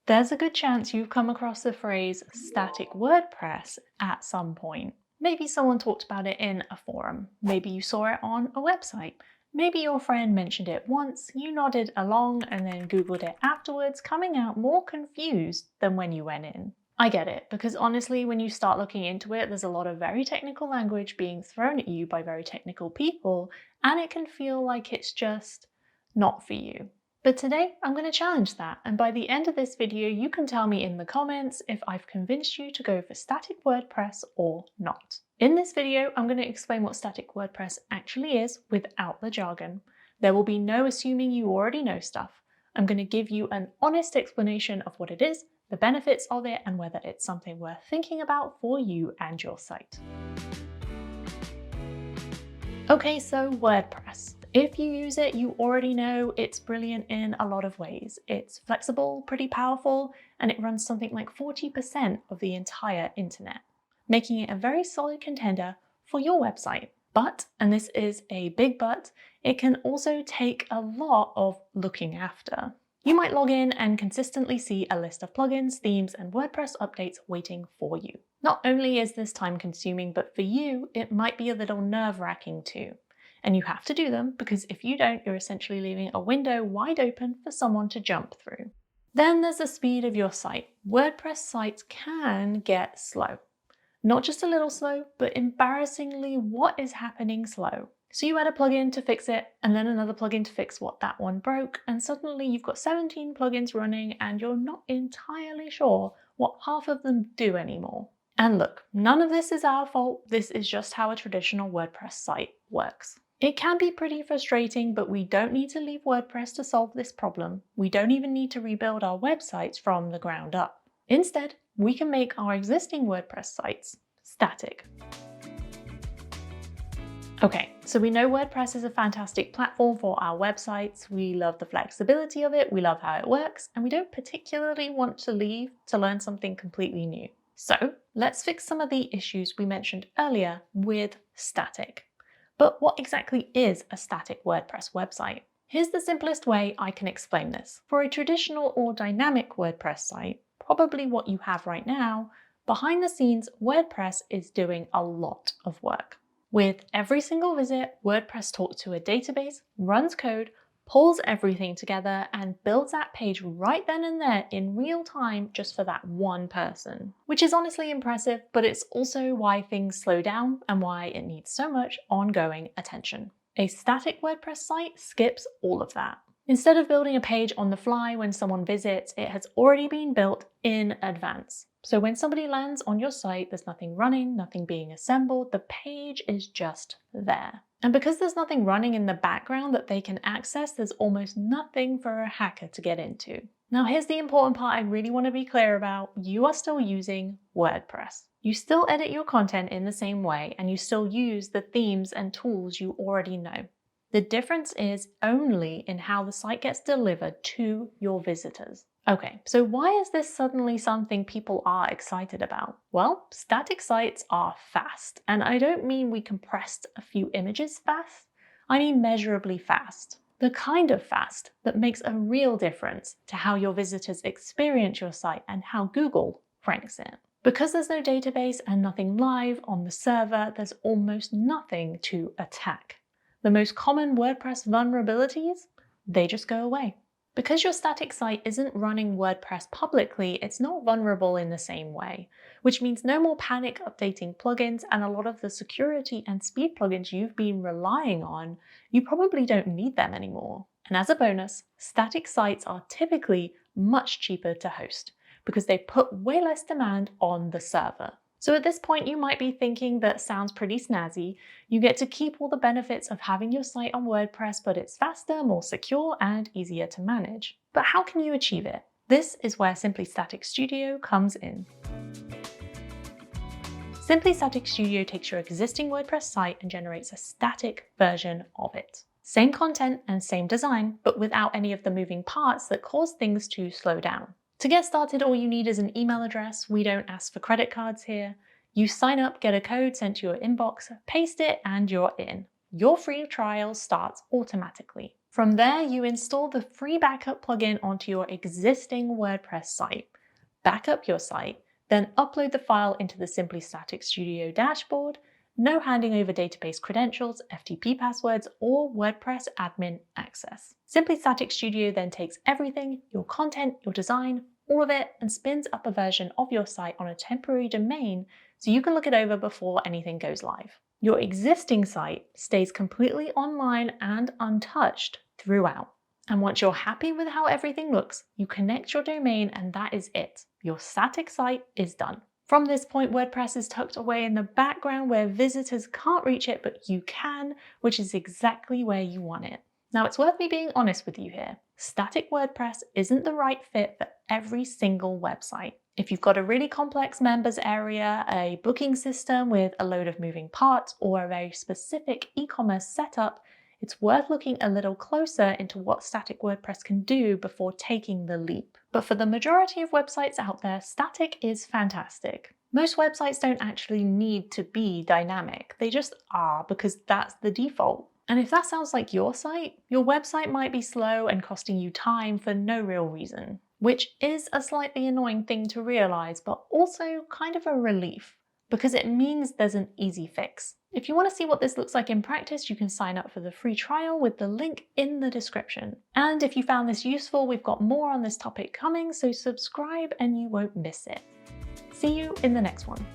There's a good chance you've come across the phrase static WordPress at some point. Maybe someone talked about it in a forum. Maybe you saw it on a website. Maybe your friend mentioned it once, you nodded along and then Googled it afterwards, coming out more confused than when you went in. I get it, because honestly, when you start looking into it, there's a lot of very technical language being thrown at you by very technical people, and it can feel like it's just not for you. But today, I'm going to challenge that, and by the end of this video, you can tell me in the comments if I've convinced you to go for static WordPress or not. In this video, I'm going to explain what static WordPress actually is without the jargon. There will be no assuming you already know stuff. I'm going to give you an honest explanation of what it is, the benefits of it, and whether it's something worth thinking about for you and your site. Okay, so WordPress. If you use it, you already know it's brilliant in a lot of ways. It's flexible, pretty powerful, and it runs something like 40% of the entire internet, making it a very solid contender for your website. But, and this is a big but, it can also take a lot of looking after. You might log in and consistently see a list of plugins, themes, and WordPress updates waiting for you. Not only is this time consuming, but for you, it might be a little nerve-wracking too. And you have to do them because if you don't, you're essentially leaving a window wide open for someone to jump through. Then there's the speed of your site. WordPress sites can get slow. Not just a little slow, but embarrassingly, what is happening slow? So you add a plugin to fix it, and then another plugin to fix what that one broke, and suddenly you've got 17 plugins running and you're not entirely sure what half of them do anymore. And look, none of this is our fault, this is just how a traditional WordPress site works. It can be pretty frustrating, but we don't need to leave WordPress to solve this problem. We don't even need to rebuild our websites from the ground up. Instead, we can make our existing WordPress sites static. Okay, so we know WordPress is a fantastic platform for our websites. We love the flexibility of it, we love how it works, and we don't particularly want to leave to learn something completely new. So let's fix some of the issues we mentioned earlier with static. But what exactly is a static WordPress website? Here's the simplest way I can explain this. For a traditional or dynamic WordPress site, probably what you have right now, behind the scenes, WordPress is doing a lot of work. With every single visit, WordPress talks to a database, runs code, pulls everything together, and builds that page right then and there in real time just for that one person. Which is honestly impressive, but it's also why things slow down and why it needs so much ongoing attention. A static WordPress site skips all of that. Instead of building a page on the fly when someone visits, it has already been built in advance. So when somebody lands on your site, there's nothing running, nothing being assembled, the page is just there. And because there's nothing running in the background that they can access, there's almost nothing for a hacker to get into. Now here's the important part I really want to be clear about. You are still using WordPress. You still edit your content in the same way, and you still use the themes and tools you already know. The difference is only in how the site gets delivered to your visitors. Okay, so why is this suddenly something people are excited about? Well, static sites are fast, and I don't mean we compressed a few images fast, I mean measurably fast. The kind of fast that makes a real difference to how your visitors experience your site and how Google ranks it. Because there's no database and nothing live on the server, there's almost nothing to attack. The most common WordPress vulnerabilities, they just go away. Because your static site isn't running WordPress publicly, it's not vulnerable in the same way, which means no more panic updating plugins, and a lot of the security and speed plugins you've been relying on, you probably don't need them anymore. And as a bonus, static sites are typically much cheaper to host because they put way less demand on the server. So at this point, you might be thinking that sounds pretty snazzy. You get to keep all the benefits of having your site on WordPress, but it's faster, more secure, and easier to manage. But how can you achieve it? This is where Simply Static Studio comes in. Simply Static Studio takes your existing WordPress site and generates a static version of it. Same content and same design, but without any of the moving parts that cause things to slow down. To get started, all you need is an email address. We don't ask for credit cards here. You sign up, get a code sent to your inbox, paste it, and you're in. Your free trial starts automatically. From there, you install the free backup plugin onto your existing WordPress site. Back up your site, then upload the file into the Simply Static Studio dashboard. No handing over database credentials, FTP passwords, or WordPress admin access. Simply Static Studio then takes everything, your content, your design, all of it, and spins up a version of your site on a temporary domain so you can look it over before anything goes live. Your existing site stays completely online and untouched throughout. And once you're happy with how everything looks, you connect your domain and that is it. Your static site is done. From this point, WordPress is tucked away in the background where visitors can't reach it, but you can, which is exactly where you want it. Now, it's worth me being honest with you here. Static WordPress isn't the right fit for every single website. If you've got a really complex members area, a booking system with a load of moving parts, or a very specific e-commerce setup, it's worth looking a little closer into what static WordPress can do before taking the leap. But for the majority of websites out there, static is fantastic. Most websites don't actually need to be dynamic. They just are because that's the default. And if that sounds like your site, your website might be slow and costing you time for no real reason, which is a slightly annoying thing to realize, but also kind of a relief, because it means there's an easy fix. If you want to see what this looks like in practice, you can sign up for the free trial with the link in the description. And if you found this useful, we've got more on this topic coming, so subscribe and you won't miss it. See you in the next one.